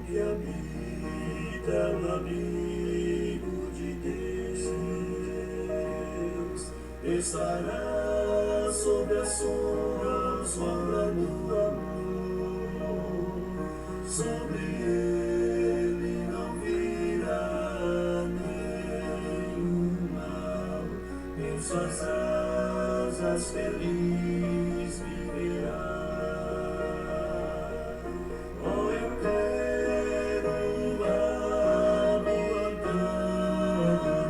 que habita no abrigo de Deus estará sob a sombra do amor. Sobre ele não virá nenhum mal, em suas asas feliz viverá. Oh, eu quero habitar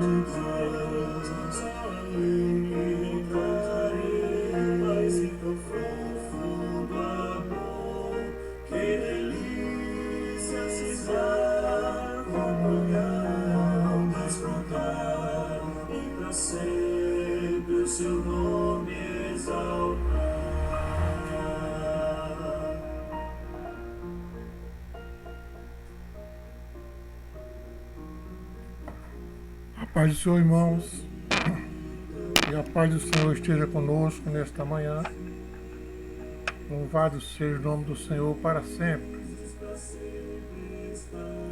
de Deus, encontrarei mais em profundo amor. Que delícia se estar comunhão, desfrutar e para sempre o seu nome exaltar. A paz do Senhor, irmãos, e a paz do Senhor esteja conosco nesta manhã. Louvado seja o nome do Senhor para sempre.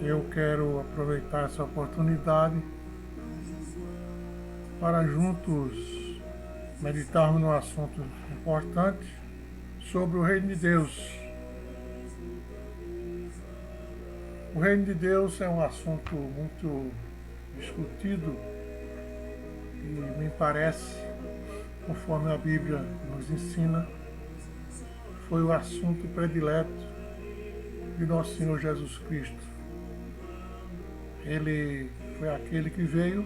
Eu quero aproveitar essa oportunidade para juntos meditarmos num assunto importante sobre o Reino de Deus. O Reino de Deus é um assunto muito discutido e me parece, conforme a Bíblia nos ensina, foi o assunto predileto de nosso Senhor Jesus Cristo. Ele foi aquele que veio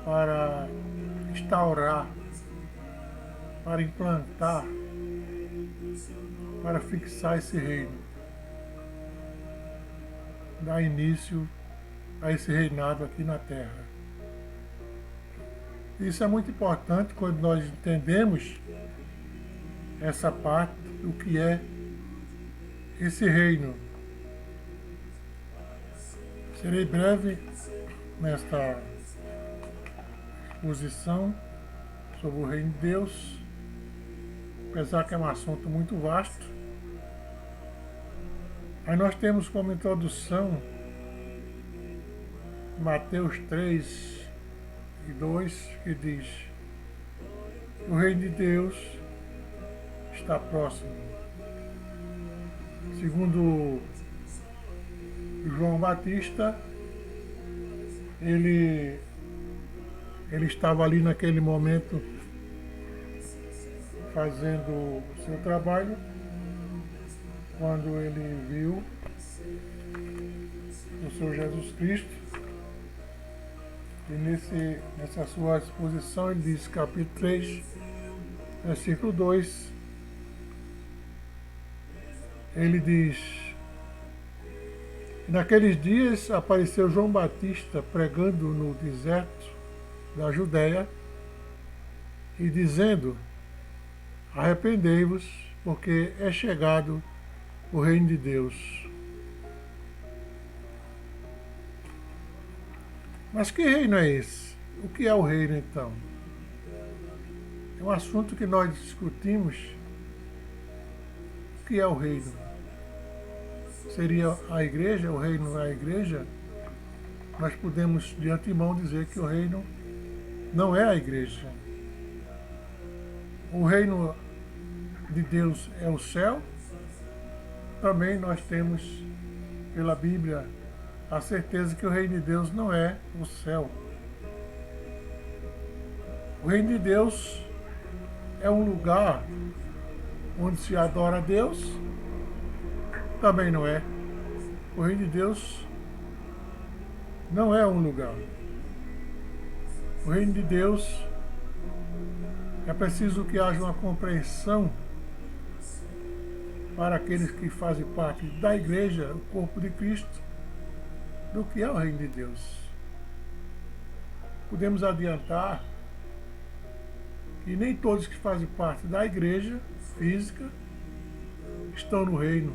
para instaurar, para implantar, para fixar esse reino, dar início a esse reinado aqui na Terra. Isso é muito importante quando nós entendemos essa parte do que é esse reino. Serei breve nesta exposição sobre o reino de Deus, apesar que é um assunto muito vasto. Aí nós temos como introdução Mateus 3 e 2, que diz: o reino de Deus está próximo. Segundo João Batista, ele estava ali naquele momento fazendo o seu trabalho, quando ele viu o Senhor Jesus Cristo. E nessa sua exposição ele diz, capítulo 3, versículo 2, ele diz: naqueles dias apareceu João Batista pregando no deserto da Judéia e dizendo: arrependei-vos, porque é chegado o reino de Deus. Mas que reino é esse? O que é o reino, então? É um assunto que nós discutimos. O que é o reino? Seria a igreja? O reino é a igreja? Nós podemos de antemão dizer que o reino não é a igreja. O reino de Deus é o céu. Também nós temos, pela Bíblia, a certeza que o reino de Deus não é o céu. O reino de Deus é um lugar onde se adora a Deus. Também não é. O reino de Deus não é um lugar. O reino de Deus é preciso que haja uma compreensão para aqueles que fazem parte da igreja, o corpo de Cristo, do que é o reino de Deus. Podemos adiantar que nem todos que fazem parte da igreja física estão no reino.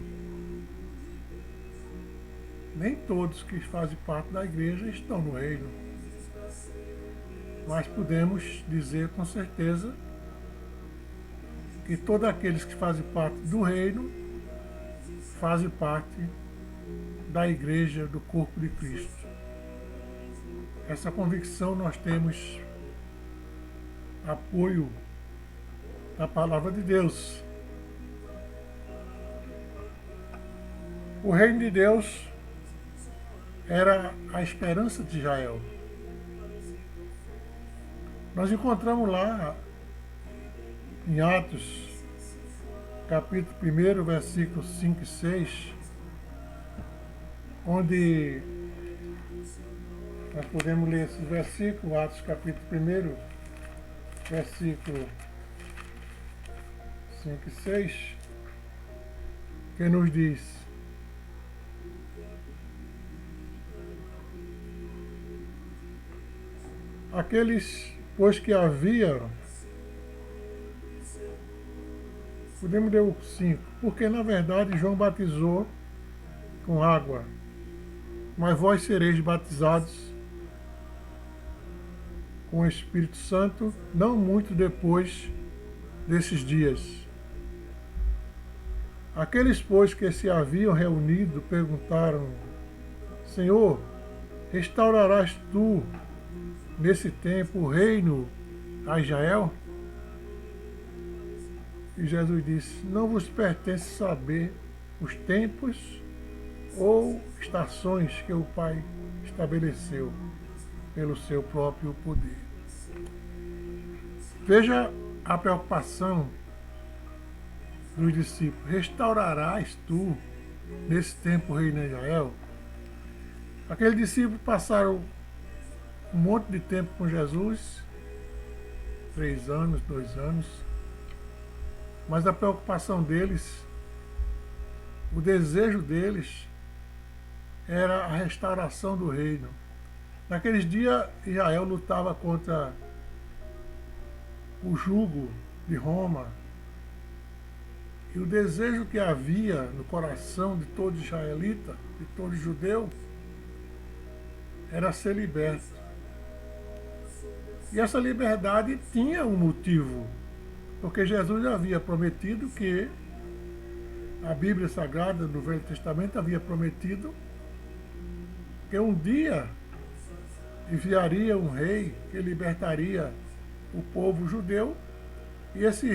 Nem todos que fazem parte da igreja estão no reino. Mas podemos dizer com certeza que todos aqueles que fazem parte do reino fazem parte da igreja, do corpo de Cristo. Essa convicção nós temos apoio da palavra de Deus. O reino de Deus era a esperança de Israel. Nós encontramos lá em Atos, capítulo 1, versículos 5 e 6, onde nós podemos ler esses versículos, Atos capítulo 1, versículo 5 e 6, que nos diz: aqueles, pois que havia, podemos ler o 5, porque na verdade João batizou com água, mas vós sereis batizados com o Espírito Santo não muito depois desses dias. Aqueles, pois, que se haviam reunido perguntaram: Senhor, restaurarás tu nesse tempo o reino a Israel? E Jesus disse: não vos pertence saber os tempos ou estações que o Pai estabeleceu pelo seu próprio poder. Veja a preocupação dos discípulos: restaurarás tu nesse tempo o reino de Israel? Aqueles discípulos passaram um monte de tempo com Jesus, 3 anos, 2 anos, mas a preocupação deles, o desejo deles, era a restauração do reino. Naqueles dias, Israel lutava contra o jugo de Roma, e o desejo que havia no coração de todo israelita, de todo judeu, era ser liberto. E essa liberdade tinha um motivo, porque Jesus havia prometido que a Bíblia Sagrada do Velho Testamento havia prometido que um dia enviaria um rei que libertaria o povo judeu, e esse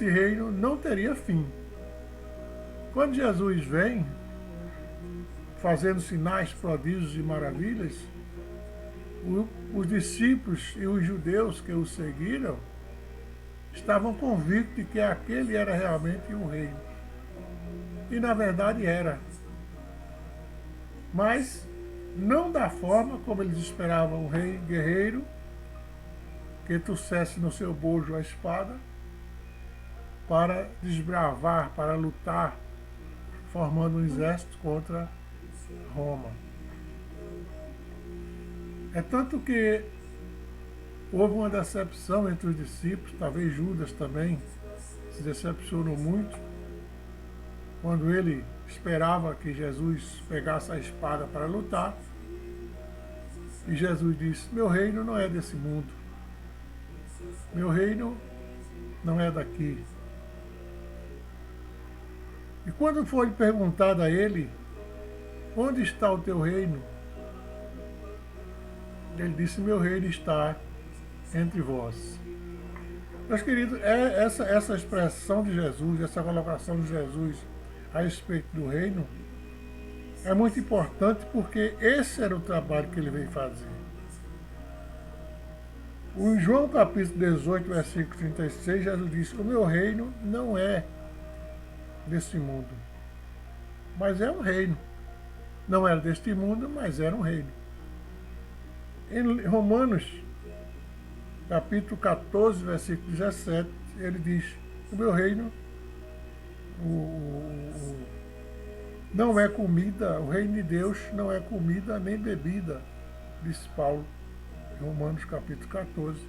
reino não teria fim. Quando Jesus vem fazendo sinais, prodígios e maravilhas, os discípulos e os judeus que o seguiram estavam convictos de que aquele era realmente um reino. E na verdade era. Mas não da forma como eles esperavam, um rei guerreiro que trouxesse no seu bojo a espada para desbravar, para lutar, formando um exército contra Roma. É tanto que houve uma decepção entre os discípulos, talvez Judas também se decepcionou muito, quando ele esperava que Jesus pegasse a espada para lutar, e Jesus disse: meu reino não é desse mundo, meu reino não é daqui. E quando foi perguntado a ele: onde está o teu reino? Ele disse: meu reino está entre vós. Meus queridos, essa expressão de Jesus, essa colocação de Jesus a respeito do reino, é muito importante, porque esse era o trabalho que ele veio fazer. Em João capítulo 18, versículo 36, Jesus disse: o meu reino não é deste mundo, mas é um reino. Não era deste mundo, mas era um reino. Em Romanos, capítulo 14, versículo 17, ele diz: o meu reino não é comida, o reino de Deus não é comida nem bebida, disse Paulo, em Romanos capítulo 14,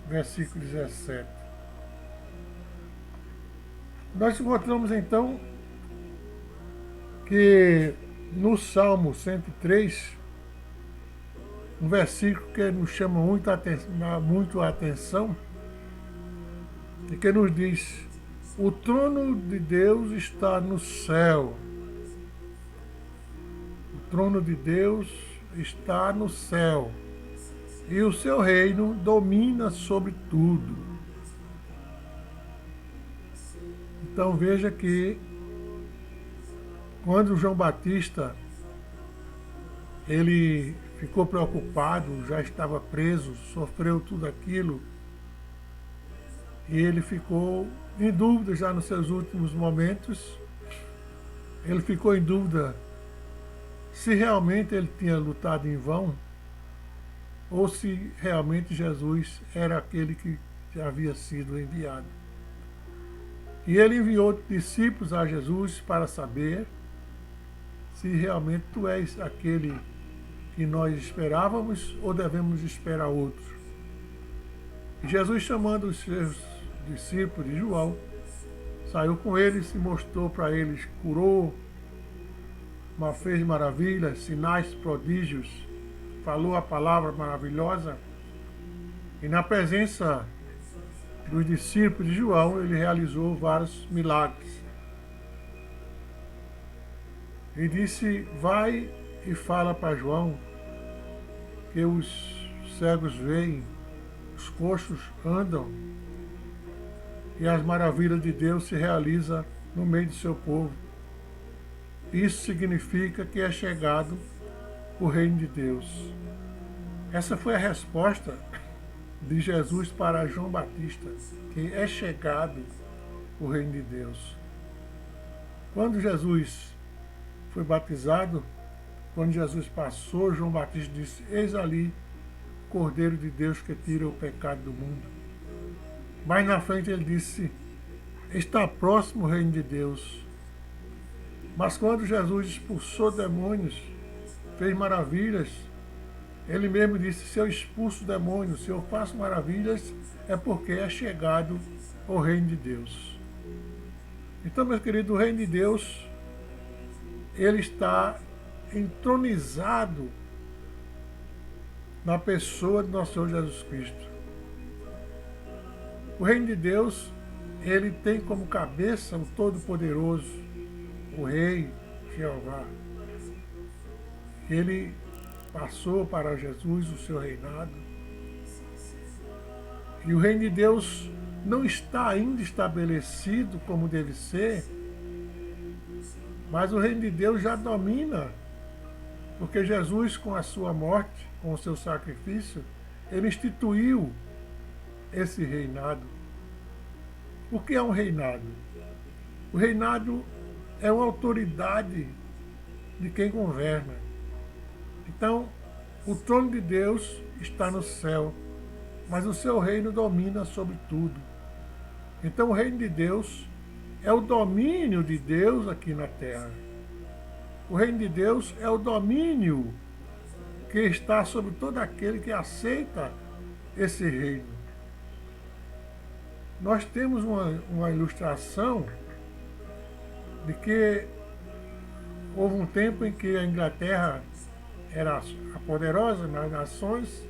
versículo 17. Nós encontramos então que no Salmo 103, um versículo que nos chama muito a atenção, e que nos diz: O trono de Deus está no céu. O trono de Deus está no céu. E o seu reino domina sobre tudo. Então veja que quando João Batista ele ficou preocupado, já estava preso, sofreu tudo aquilo, e ele ficou em dúvida já nos seus últimos momentos. Ele ficou em dúvida se realmente ele tinha lutado em vão ou se realmente Jesus era aquele que havia sido enviado. E ele enviou discípulos a Jesus para saber se realmente tu és aquele que nós esperávamos ou devemos esperar outro. E Jesus, chamando os seus discípulos de João, saiu com eles, se mostrou para eles, curou, fez maravilhas, sinais, prodígios, falou a palavra maravilhosa. E na presença dos discípulos de João, ele realizou vários milagres. E disse, vai e fala para João que os cegos veem, os coxos andam e as maravilhas de Deus se realizam no meio do seu povo. Isso significa que é chegado o reino de Deus. Essa foi a resposta de Jesus para João Batista, que é chegado o reino de Deus. Quando Jesus foi batizado, quando Jesus passou, João Batista disse, eis ali o Cordeiro de Deus que tira o pecado do mundo. Mais na frente ele disse, está próximo o reino de Deus. Mas quando Jesus expulsou demônios, fez maravilhas, ele mesmo disse, se eu expulso demônios, se eu faço maravilhas, é porque é chegado o reino de Deus. Então, meu querido, o reino de Deus, ele está entronizado na pessoa de nosso Senhor Jesus Cristo. O reino de Deus, ele tem como cabeça o Todo-Poderoso, o Rei Jeová. Ele passou para Jesus o seu reinado. E o reino de Deus não está ainda estabelecido como deve ser, mas o reino de Deus já domina, porque Jesus, com a sua morte, com o seu sacrifício, ele instituiu esse reinado. O que é um reinado? O reinado é uma autoridade de quem governa. Então, o trono de Deus está no céu, mas o seu reino domina sobre tudo. Então, o reino de Deus é o domínio de Deus aqui na terra. O reino de Deus é o domínio que está sobre todo aquele que aceita esse reino. Nós temos uma ilustração de que houve um tempo em que a Inglaterra era a poderosa nas nações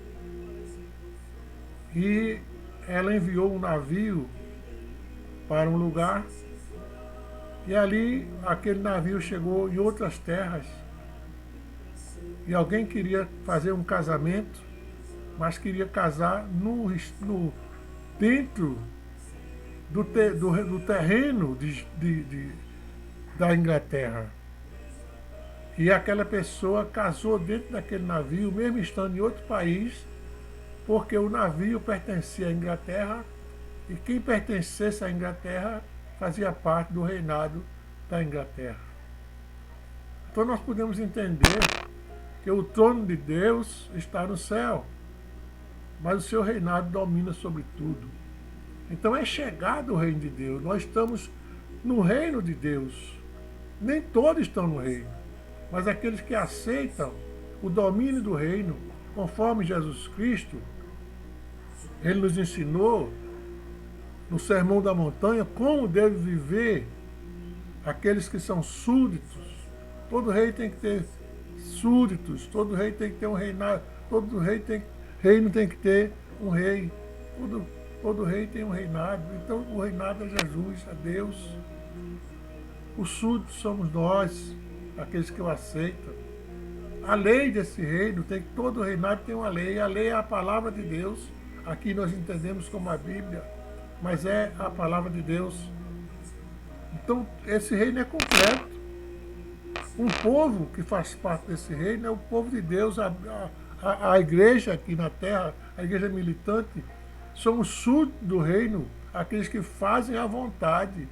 e ela enviou um navio para um lugar e ali aquele navio chegou em outras terras e alguém queria fazer um casamento, mas queria casar dentro do terreno da Inglaterra. E aquela pessoa casou dentro daquele navio, mesmo estando em outro país, porque o navio pertencia à Inglaterra e quem pertencesse à Inglaterra fazia parte do reinado da Inglaterra. Então nós podemos entender que o trono de Deus está no céu, mas o seu reinado domina sobre tudo. Então é chegado o reino de Deus. Nós estamos no reino de Deus. Nem todos estão no reino, mas aqueles que aceitam o domínio do reino, conforme Jesus Cristo, ele nos ensinou no Sermão da Montanha como deve viver aqueles que são súditos. Todo rei tem que ter súditos, todo rei tem que ter um reinado, todo reino tem que ter um rei. Todo rei tem um reinado. Então o reinado é Jesus, é Deus. Os súditos somos nós, aqueles que o aceitam. A lei desse reino, todo reinado tem uma lei. A lei é a palavra de Deus. Aqui nós entendemos como a Bíblia, mas é a palavra de Deus. Então esse reino é completo. Um povo que faz parte desse reino é o povo de Deus. A igreja aqui na terra, a igreja militante, somos súditos do reino, aqueles que fazem a vontade.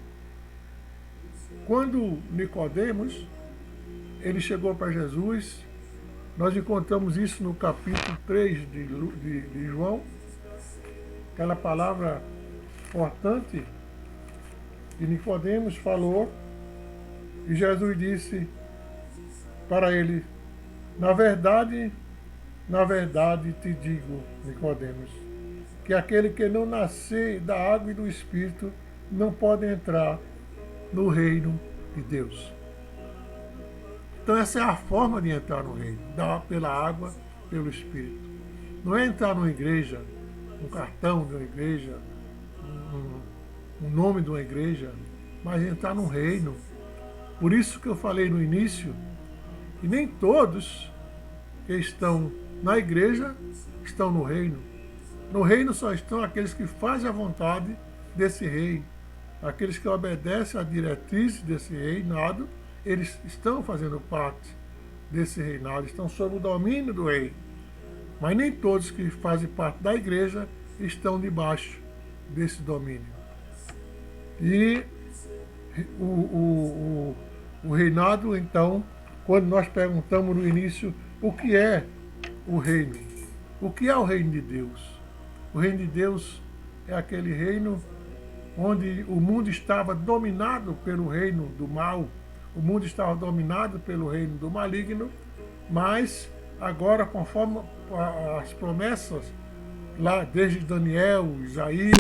Quando Nicodemos, ele chegou para Jesus, nós encontramos isso no capítulo 3 de João, aquela palavra importante, e Nicodemos falou, e Jesus disse para ele, na verdade te digo, Nicodemos, que aquele que não nascer da água e do Espírito não pode entrar no reino de Deus. Então essa é a forma de entrar no reino, pela água, pelo Espírito. Não é entrar numa igreja, um cartão de uma igreja, um nome de uma igreja, mas entrar no reino. Por isso que eu falei no início, que nem todos que estão na igreja estão no reino. No reino só estão aqueles que fazem a vontade desse rei. Aqueles que obedecem à diretriz desse reinado, eles estão fazendo parte desse reinado, estão sob o domínio do rei. Mas nem todos que fazem parte da igreja estão debaixo desse domínio. E o reinado, então, quando nós perguntamos no início o que é o reino, o que é o reino de Deus? O reino de Deus é aquele reino onde o mundo estava dominado pelo reino do mal, o mundo estava dominado pelo reino do maligno, mas agora, conforme as promessas, lá desde Daniel, Isaías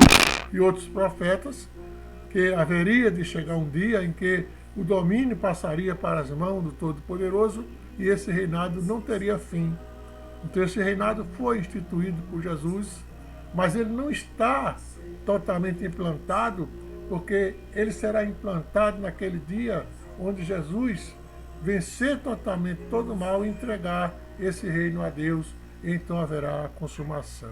e outros profetas, que haveria de chegar um dia em que o domínio passaria para as mãos do Todo-Poderoso e esse reinado não teria fim. Então esse reinado foi instituído por Jesus, mas ele não está totalmente implantado, porque ele será implantado naquele dia onde Jesus vencer totalmente todo o mal e entregar esse reino a Deus, e então haverá a consumação.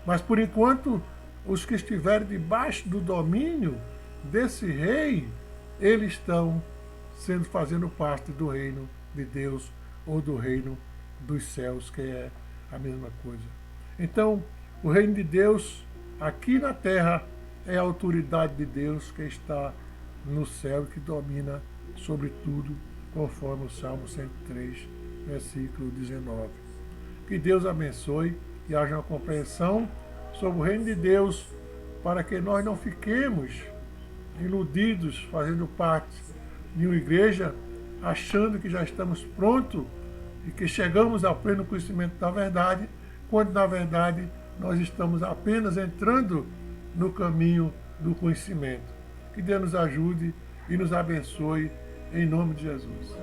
Mas por enquanto, os que estiverem debaixo do domínio desse rei, eles estão fazendo parte do reino de Deus ou do reino dos céus, que é a mesma coisa. Então, o reino de Deus aqui na terra é a autoridade de Deus que está no céu, que domina sobre tudo, conforme o Salmo 103, versículo 19. Que Deus abençoe e haja uma compreensão sobre o reino de Deus, para que nós não fiquemos iludidos fazendo parte de uma igreja, achando que já estamos prontos e que chegamos ao pleno conhecimento da verdade, quando na verdade nós estamos apenas entrando no caminho do conhecimento. Que Deus nos ajude e nos abençoe, em nome de Jesus.